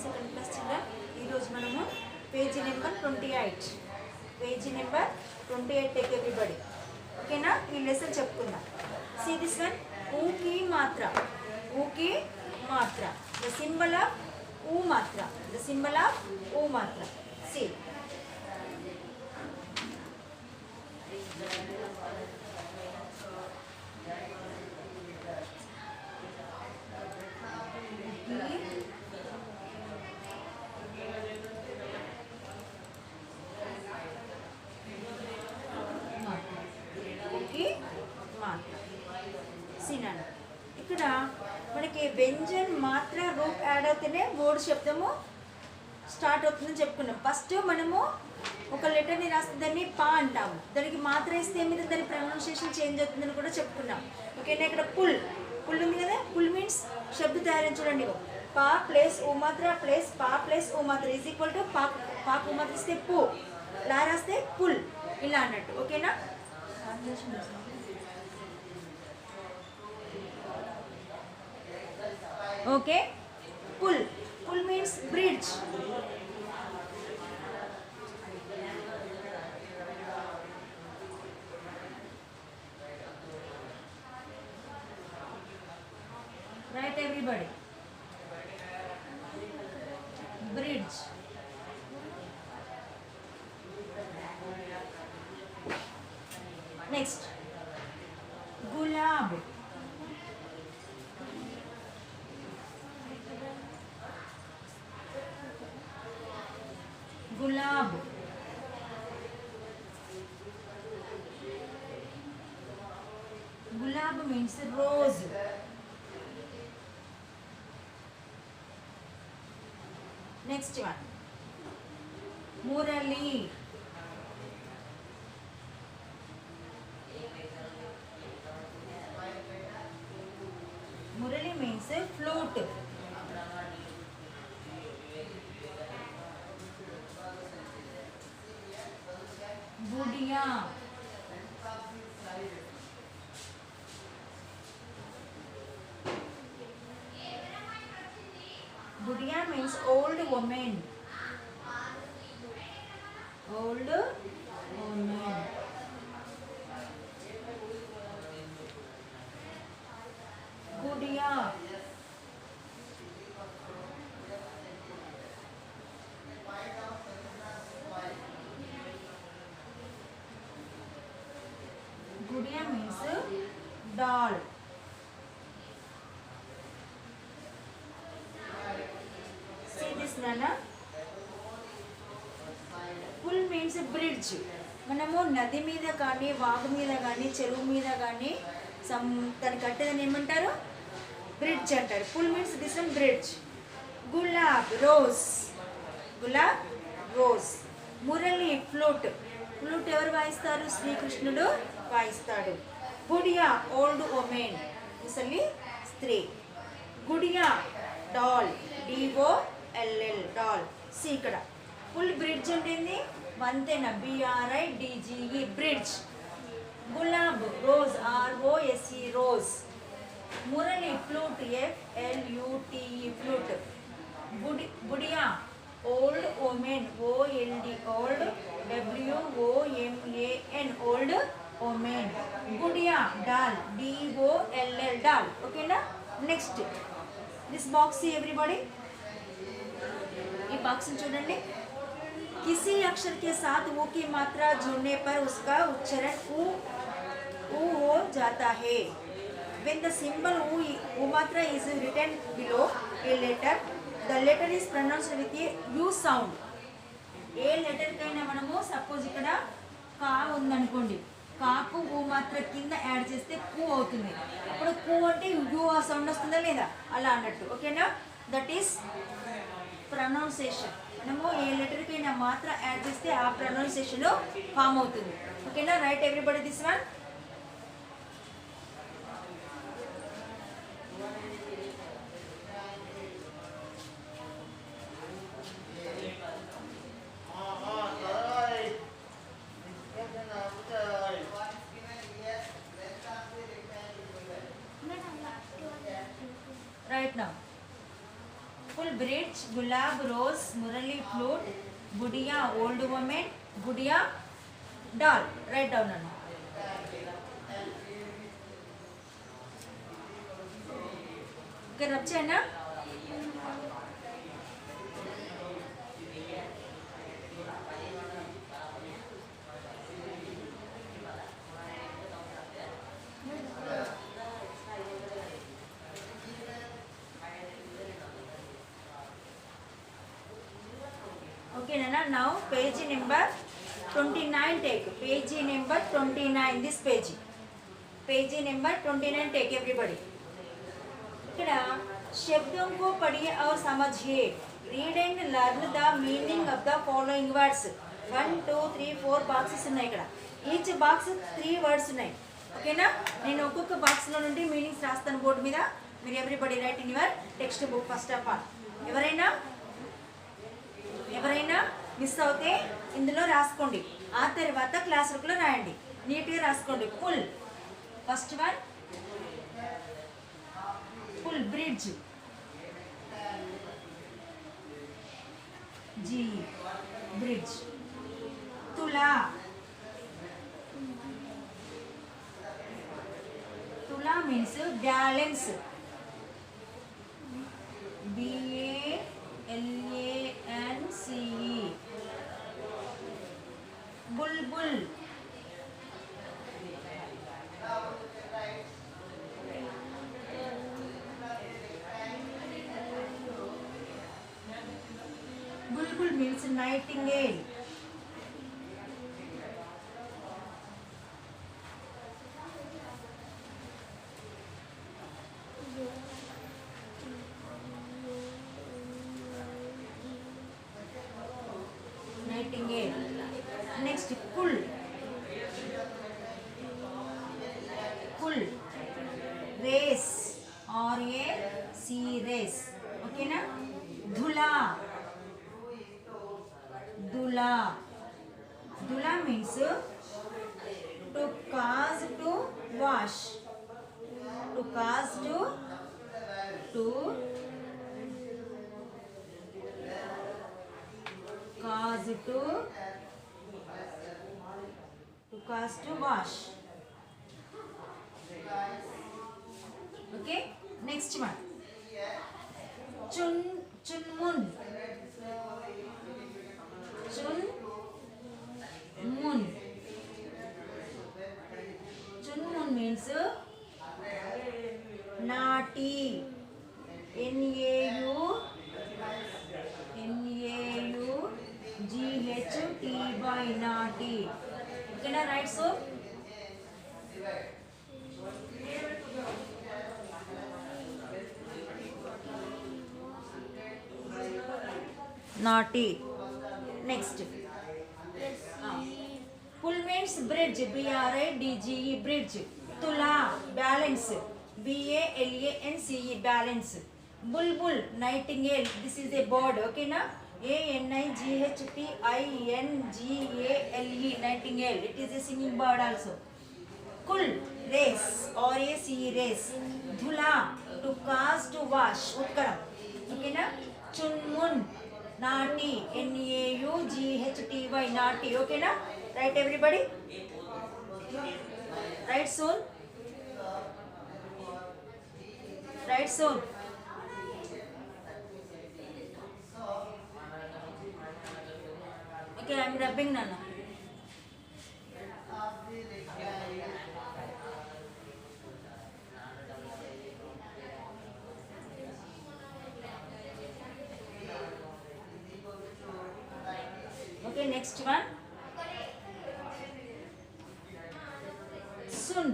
Second class children ఈరోజు మనము page number 28 page number 28 take everybody ఓకేనా. ఈ లెసన్ చెప్పుకుందాం. సీ దిస్ వన్, ఊ की मात्रा, ऊ की मात्रा, द सिंबल ऑफ ऊ मात्रा, द सिंबल ऑफ ऊ मात्रा. सी ఇక్కడ మనకి వ్యంజన్ మాత్ర రూప్ యాడ్ అవుతేనే వర్డ్ శబ్దము స్టార్ట్ అవుతుందని చెప్పుకున్నాం. ఫస్ట్ మనము ఒక లెటర్ని రాస్తే దాన్ని పా అంటాము, దానికి మాత్ర ఇస్తే ఏమైతే దాని ప్రొనౌన్సియేషన్ చేంజ్ అవుతుందని కూడా చెప్పుకున్నాం. ఓకేనా. ఇక్కడ పుల్ పుల్ ఉంది కదా, పుల్ మీన్స్ శబ్ద తయారు చూడండి. పా ప్లస్ ఓ మాత్ర ప్లస్ పా ప్లస్ ఓ మాత్ర ఈజ్ ఈక్వల్ టు పా. పాకు మాత్ర ఇస్తే పు, లా రాస్తే పుల్, ఇలా అన్నట్టు. ఓకేనా. Okay. Pul pul means bridge. Right everybody, bridge. Next gulab. Gulab, gulab means rose. Next one, murali. Murali means flute. गुड़िया, गुड़िया means old woman, old woman. गुड़िया, गुड़िया means doll. See this Nana. Pull means bridge. మనము నది మీద కానీ వాగు మీద కానీ చెరువు మీద కానీ దాని కట్టేదని ఏమంటారు? బ్రిడ్జ్ అంటారు. Pul means this one bridge. Gulab rose, gulab rose. Murali flute, flute ఎవరు వాయిస్తారు? శ్రీకృష్ణుడు వాయిస్తాడు. గుడియా ఓల్డ్ ఉమెన్, ముసలి స్త్రీ. Gudiya doll, DOLL doll. See ఇక్కడ ఫుల్ బ్రిడ్జ్ ఉంటుంది, వంతెన BRIDGE bridge. Gulab rose ROSE rose. Murali flute FLUTE flute. Gudiya old woman OLD old WOMAN old woman. Gudiya doll DOLL doll. ఓకేనా. నెక్స్ట్ దిస్ బాక్స్ ఎవ్రీబడి, ఈ బాక్స్ చూడండి. किसी अक्षर के साथ ऊ की मात्रा जुड़ने पर उसका उच्चारण ऊ हो जाता है. When the symbol ऊ मात्रा is written below a letter, the letter is pronounced with a U sound. A letter కైనా మనము సపోజ్ ఇక్కడ కా ఉందనుకోండి, కాకు ఊ మాత్ర కింద యాడ్ చేస్తే కు అవుతుంది. అప్పుడు కు అంటే యూ ఆ సౌండ్ వస్తుందా లేదా, అలా అన్నట్టు. ఓకేనా. That is pronunciation. మనము ఏ లెటర్కైనా మాత్ర యాడ్ చేస్తే ఆ ప్రొనౌన్సియేషన్ ఫామ్ అవుతుంది. ఓకేనా. Right everybody this one. right now. Full bridge, Gulab, rose, Murali, flute, Budia, old woman, Budia, doll. Write down Nana. Okay, rub chena. Okay, Nana. Now page number 29 take. Page number 29. This page. Page number 29 take everybody. ఇక్కడ శబ్దం को पढ़िए और समझिए. Read and learn the meaning of the following words. 1, 2, 3, 4 boxes ఉన్నాయి ఇక్కడ. Each box 3 words ఉన్నాయి. ఓకేనా? నేను ఒక్కొక్క బాక్స్లో నుండి మీనింగ్స్ రాస్తాను బోర్డు మీద. మీరు everybody right in your text book first of all. ఎవరైనా మిస్ అవుతే ఇందులో రాసుకోండి. ఆ తర్వాత క్లాస్ వర్క్లో రాయండి. నీట్గా రాసుకోండి. పుల్ ఫస్ట్ వన్, पुल ब्रिज, जी ब्रिज. तुला, तुला means balance, BALANCE. Bulbul, Bulbul means nightingale. Nightingale. Next, pull. Pull. Race. RAC race. Okay na? Dhula. Dula. Dula means to cause to wash. To cause to cause to wash. Okay, next one. Chunmun. Chunmun. Chunmun means naughty. NAUGHTY naughty. Can I write so? Naughty. Next. Pull means bridge. BRIDGE bridge. Tula balance. BALANCE balance. Bulbul nightingale. This is a bird. Okay na? ANIGHTINGALE nightingale. It is a singing bird also. Kul race. RACE race. Dhula to cause to wash. Utkaram. Okay na? Chunmun naughty. NAUGHTY naughty. Okay na? Right everybody? Right soon? Right soon? Okay, I am rubbing Nana. Okay, next one. Sun.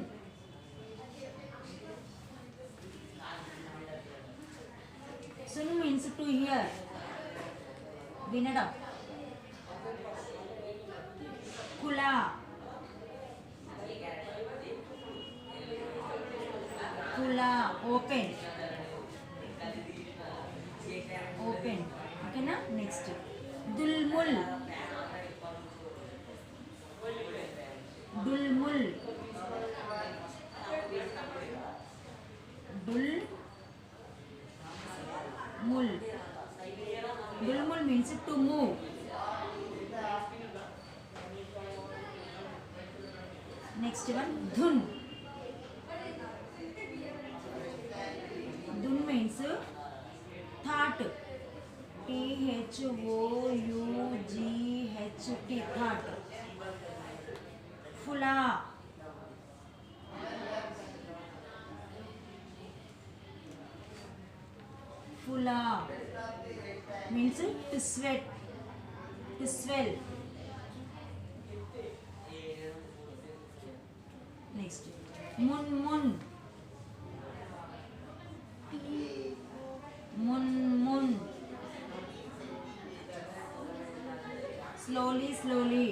Sun means to hear. Vinada. Kula. Kula. Open. Open. Okay na? Next. Dulmul. Dulmul. Dulmul. Dulmul means to move. Next one, dhun. Dhun means thought. Thought. Thought. Fula. Fula means to sweat, to swell. Next, mun mun. Mun mun. Slowly, slowly.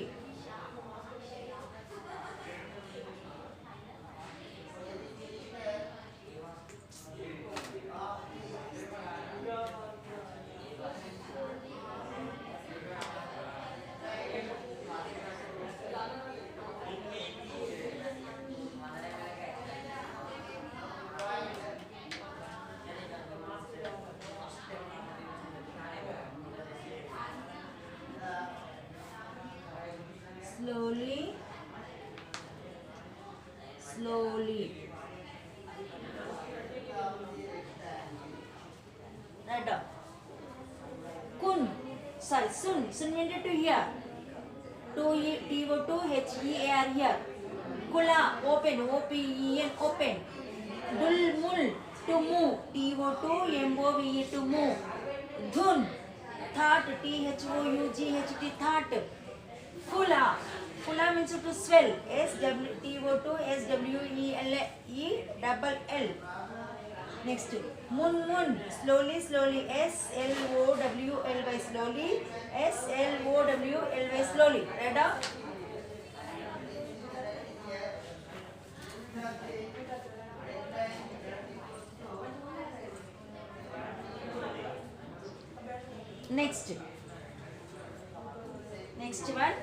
Slowly, slowly. Right up. Kun. Sorry, sun. Sun means to hear. T-O-2-H-E-A-R here. Kula, open. O-P-E-N, open. Dulmul, to move. T-O-2-M-O-V-E, to move. Dhun, thought. T-H-O-U-G-H-T, thought. Fula. Fula means to swell. S-W-T-O-2-S-W-E-L-E Next. Mun mun. Slowly, slowly. S-L-O-W-L-Y, slowly. S-L-O-W-L-Y, slowly. Read up. Next. Next one.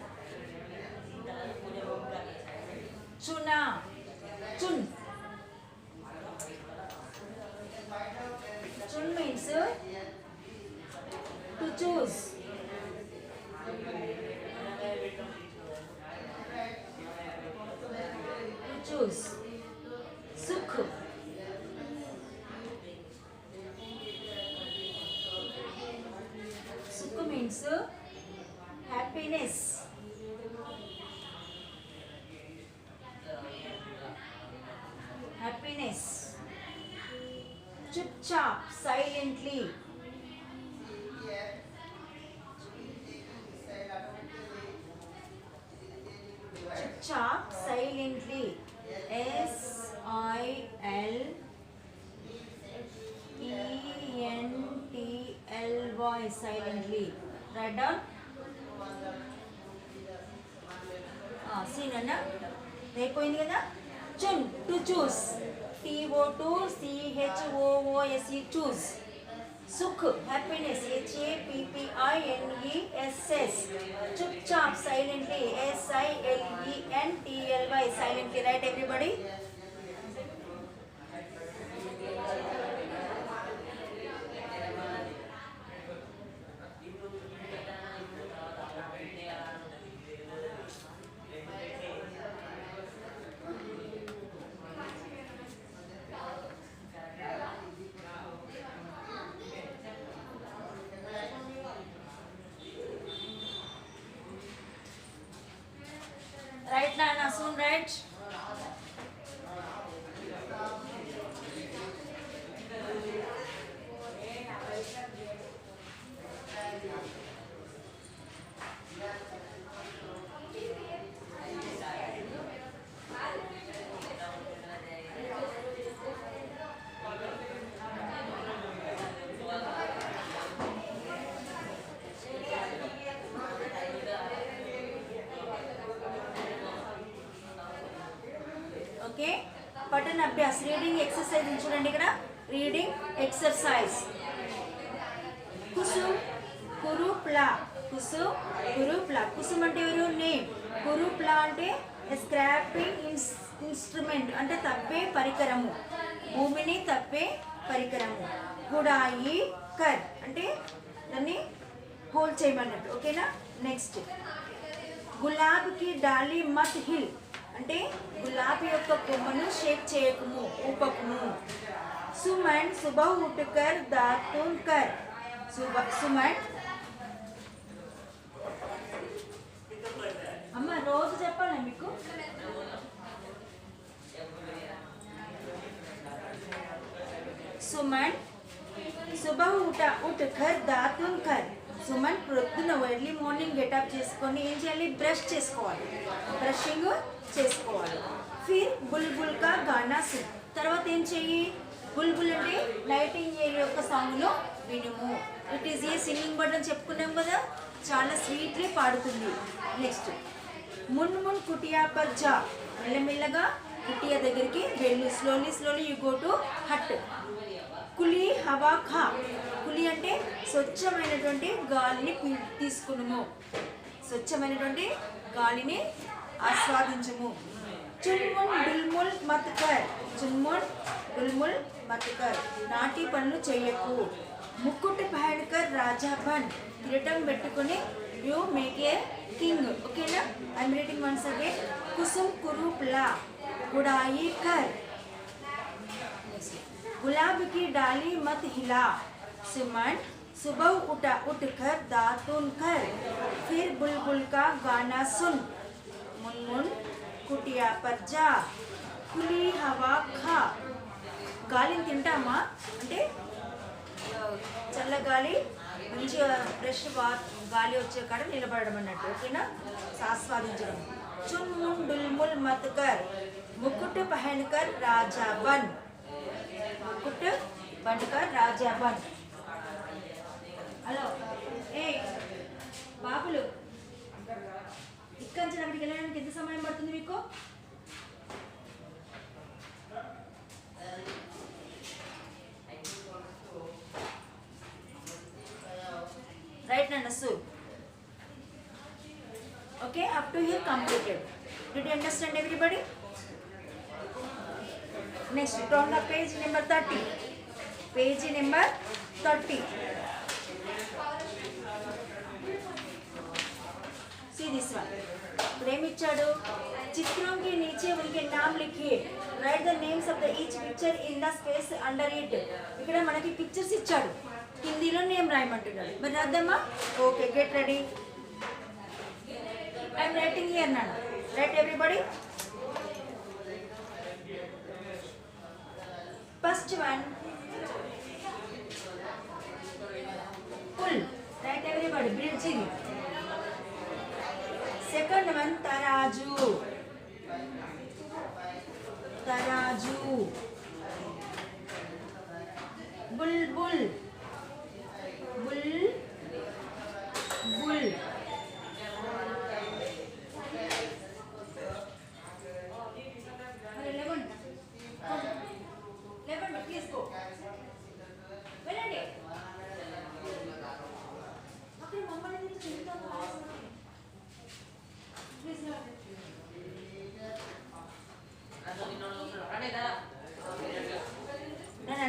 Chuna. Chun. Chun means to choose. To choose. Sukh. Sukh means happiness. Happiness. Chupchap, silently. Chupchap, silently. S-I-L-E-N-T-L-Y, silently. Write down. See Nana? అయిపోయింది కదా. Chun, to choose. T-O-2-C-H-O-O-S-E, choose. Sukh, happiness. H-A-P-P-I-N-E-S-S. Chupchap, silently. S-I-L-E-N-T-L-Y, silently. Right, everybody? Right, Nana, soon, right? Okay, పఠన Abhyas reading exercise చూడండి ఇక్కడ. Reading exercise. కుసు కురుప్లా. కుసు కురుప్లా. కుసుమ్ అంటే ఎవరు? నేమ్. కురుప్లా అంటే స్క్రాపింగ్ ఇన్స్ట్రుమెంట్ అంటే తప్పే పరికరము, భూమిని తప్పే పరికరము. గుడాయి కర్ అంటే దాన్ని హోల్డ్ చేయమన్నట్టు. ఓకేనా. నెక్స్ట్ గులాబ్కి డాలి మత్ హిల్ అంటే గులాబీ యొక్క కొమ్మను షేక్ చేయకుము, ఊపకుము. సుమన్ సుబహ్ ఉఠకర్ దాతున్ కర్. సుమన్ అమ్మ రోజు చెప్పాలా మీకు? సుమన్ సుబహ్ ఉఠకర్ దాతున్ కర్. సుమన్ ప్రొద్దున ఎర్లీ మార్నింగ్ గెటప్ చేసుకొని ఏం చేయాలి? బ్రష్ చేసుకోవాలి, బ్రషింగ్ చేసుకోవాలి. ఫిర్ బుల్బుల్ కా గానా సున్. తర్వాత ఏం చెయ్యి? బుల్బుల్ అంటే నైటింగేల్ యొక్క సాంగ్ను వినుము. It is a singing bird అని చెప్పుకున్నాం కదా, చాలా స్వీట్లీ పాడుతుంది. నెక్స్ట్ మున్ మున్ కుటియా పర్ జా. మెల్లమెల్లగా కుటియా దగ్గరికి వెళ్ళు. Slowly you go to hut. కులి హవా ఖా. కులి అంటే స్వచ్ఛమైనటువంటి గాలిని తీసుకునుము, స్వచ్ఛమైనటువంటి గాలిని ఆస్వాదించము. చున్మున్ డుల్ముల్ మత్ కర్. చున్మున్ డుల్ముల్ మత్ కర్. నాటి పనులు చెయ్యకు. ముక్కుటి పహన్కర్ రాజా బన్. కిరీటం పెట్టుకుని యూ మేక్ ఏ కింగ్. ఓకేనా. I'm reading once again. Kusum కురూప్లా గుడాయి కర్. गुलाब की डाली मत हिला. सुमन सुबह उठकर दातुन कर. फिर बुलबुल का गाना सुन. मुनमुन कुटिया पर जा. खुली हवा खा. గాలిని తింటామా అంటే చల్ల గాలి మంచిగా ఫ్రెష్ గాలి వచ్చే కాడ నిలబడడం అన్నట్టు. ఓకేనా. ఆస్వాదించడం. చున్మున్ డుల్ముల్ మత్ కర్. ముకుట్ పహన్కర్ రాజా బన్. ముకుట్ బండ్కర్ రాజా బన్. హలో ఏ బాబులు, ఇక్కడి నుంచి అక్కడికి వెళ్ళడానికి ఎంత సమయం పడుతుంది మీకు? రైట్ నన్నసు. Okay, up to here completed. Did you understand everybody? Next, turn the page number 30. Page number 30. See this one. Frame ichadu. Chitron ke niche unke naam likhiye. Write the names of the each picture in the space under it. ikkada manaki pictures ichadu. Hindilo name rayamantunnadu. Mari raddamma? Okay, get ready. I am writing here now. Write everybody. First one, pull. Write everybody. Bridging. Second one, taraju. Taraju. Bulbul. Bulbul.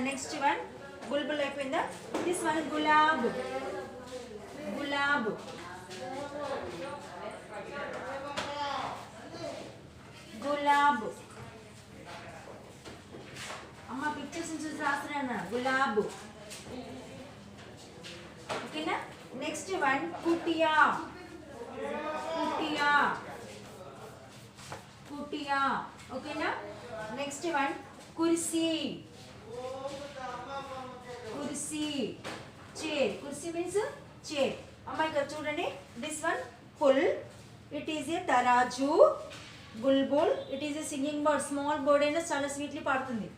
Next one, bulbul అయిపోయిందా? This one gulab. Gulab. Gulab. అమ్మ pictures చూసి రాస్తున్నా. గులాబ్. ఓకేనా. Next one kutiya. Kutiya. Kutiya. ఓకేనా. Next one kursi. Kursi. Chair. Kursi means chair. అమ్మాయి ఇక్కడ చూడండి. This one pul. It is a tarazu. Bulbul. It is a singing bird. Small bird అయినా చాలా స్వీట్లీ పాడుతుంది.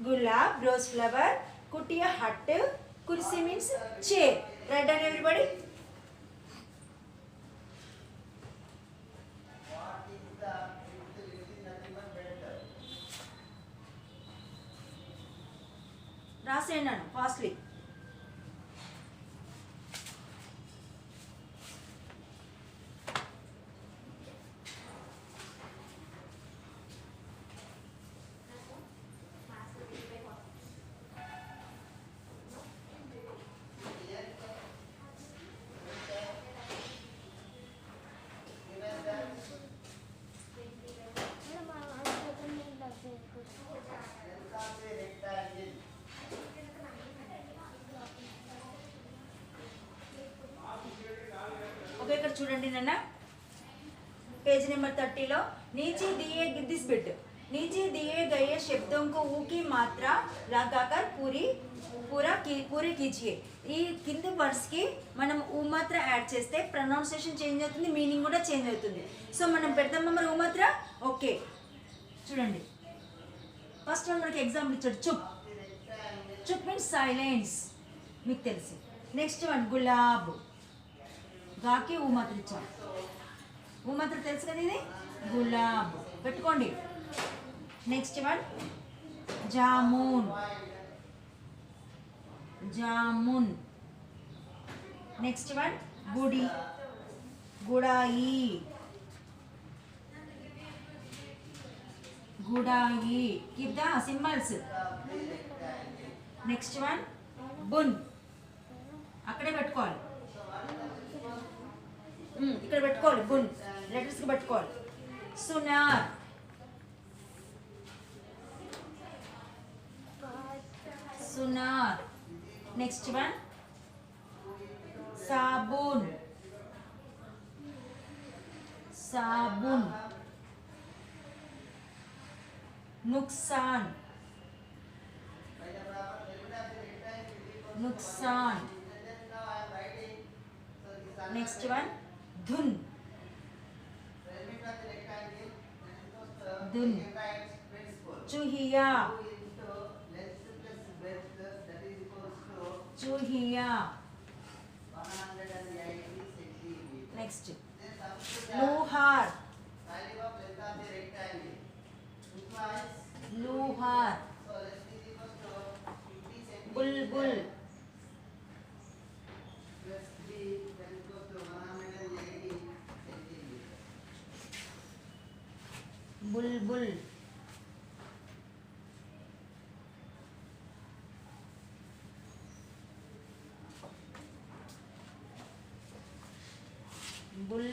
Gulab, rose flower. Kutiya hut. Kursi means chair. Right down everybody. రాసేయండి ఫాస్ట్లీ. చూడండి నాన్న पेज नंबर 30 लो नीचे दिए दिस बिट नीचे दिए गए शब्दों को ऊ की मात्रा लगाकर पूरे कीजिए ఈ కింద వర్డ్స్ కి మనం ఊ మాత్ర యాడ్ చేస్తే ప్రొనౌన్సియేషన్ చేంజ్ అవుతుంది మీనింగ్ కూడా చేంజ్ అవుతుంది సో మనం పెడతాం మరి ఊ మాత్ర ఓకే చూడండి ఫస్ట్ వన్ మనకి ఎగ్జాంపుల్ ఇచ్చాడు చుప్ చుప్ మీన్స్ సైలెన్స్ మీకు తెలుసు నెక్స్ట్ వన్ గులాబ్ గాకి ఊ మాత్ర ఇచ్చాం ఊ మాత్ర తెలుసు కదా ఇది గులాబ్ పెట్టుకోండి నెక్స్ట్ వన్ జామున్ जामुन नेक्स्ट वन गुड़ी गुड़ाई गुड़ाई keep the symbols next one बुन అక్కడే పెట్టుకోవాలి ఇక్కడ పెట్టుకోవాలి బున్ లెటర్స్ కి పెట్టుకోవాలి సునార్ సునార్ नेक्स्ट वन साबुन साबुन नुकसान नुकसान नेक्स्ट वन धुन धुन चूहिया चूहिया नेक्स्ट लोहार लोहार बुलबुल बुलबुल बुल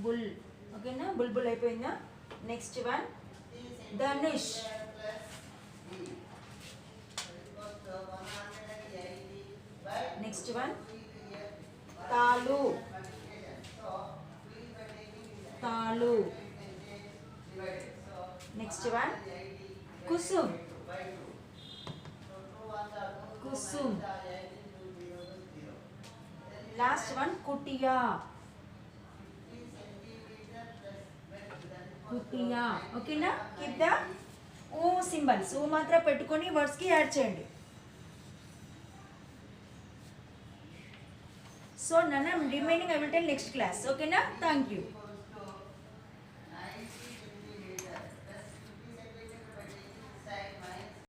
बुल ఓకేనా బుల్బుల్ అయిపోయిందా next one Dhanush next one తాలు తాలు next one Kusum Kusum last one कुटिया कुटिया ఓకేనా కీప్ ద ఓ సింబల్స్ ఓ మాత్రం పెట్టుకొని వర్డ్స్ కి యాడ్ చేయండి సో నన్న remaining I will tell next class ఓకేనా థాంక్యూ